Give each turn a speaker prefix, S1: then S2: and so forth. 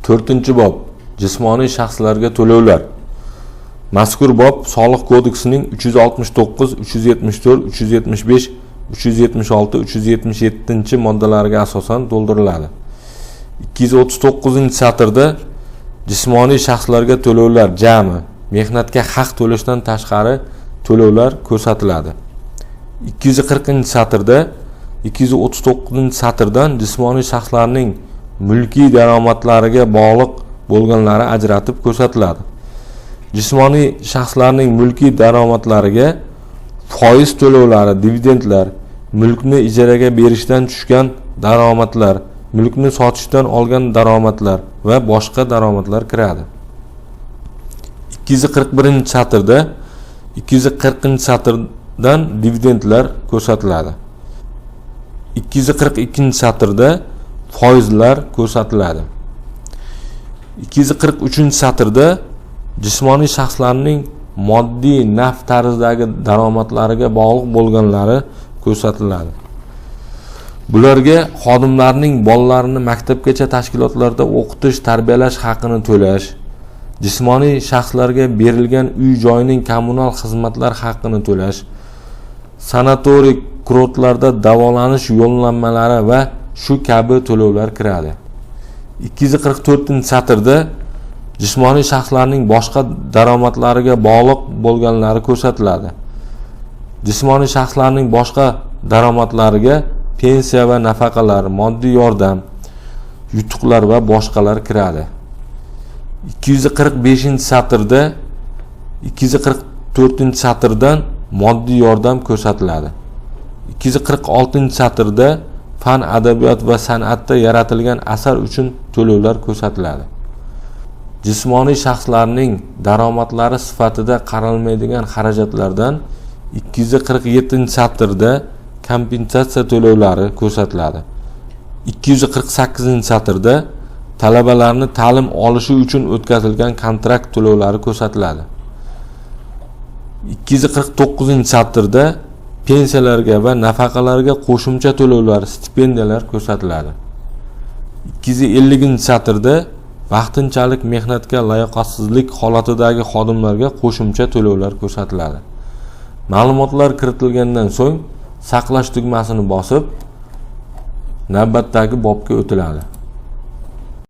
S1: 4-bob jismoniy shaxslarga to'lovlar. Mazkur bob Soliq kodeksining 369, 374, 375, 376, 377-moddalariga asosan to'ldiriladi. 239-satrda jismoniy shaxslarga to'lovlar jami mehnatga haq to'lashdan tashqari to'lovlar ko'rsatiladi. 240-satrda 239-satrdan jismoniy shaxslarning mulkiy daromadlariga bog'liq bo'lganlari ajratib ko'rsatiladi. Jismoniy shaxslarning mulkiy daromadlariga foiz to'lovlari, dividendlar, mulkni ijaraga berishdan tushgan daromadlar, mulkni sotishdan olgan daromadlar va boshqa daromadlar kiradi. 241-satrda 240-satrdan dividendlar ko'rsatiladi. 242-satrda foizlar ko'rsatiladi. 243-satrda jismoniy shaxslarning moddiy naf tarzdagi daromadlariga bog'liq bo'lganlari ko'rsatiladi. Bularga xodimlarning bolalarini maktabgacha tashkilotlarda o'qitish, tarbiyalash haqini to'lash, jismoniy shaxslarga berilgan uy-joyning kommunal xizmatlar haqini to'lash, sanatoriy kurortlarda davolanish yo'llanmalari va shu kabi to'lovlar kiradi. 244-satrda jismoniy shaxslarning boshqa daromadlariga bog'liq bo'lganlari ko'rsatiladi. Jismoniy shaxslarning boshqa daromadlariga pensiya va nafaqalar, moddiy yordam, yutuqlar va boshqalar kiradi. 245-satrda 244-satrdan moddiy yordam ko'rsatiladi. 246-satrda fan, adabiyot va san'atda yaratilgan asar uchun to'lovlar ko'rsatiladi. Jismoniy shaxslarning daromadlari sifatida qaralmaydigan xarajatlardan 247-satrda kompensatsiya to'lovlari ko'rsatiladi. 248-satrda talabalarni ta'lim olishi uchun o'tkazilgan kontrakt to'lovlari ko'rsatiladi. 249-satrda pensiyalarga va nafaqalarga qo'shimcha to'lovlar, stipendiyalar ko'rsatiladi. 250-satrda vaqtinchalik mehnatga layoqatsizlik holatidagi xodimlarga qo'shimcha to'lovlar ko'rsatiladi. Ma'lumotlar kiritilgandan so'ng saqlash tugmasini bosib, navbatdagi bobga o'tiladi.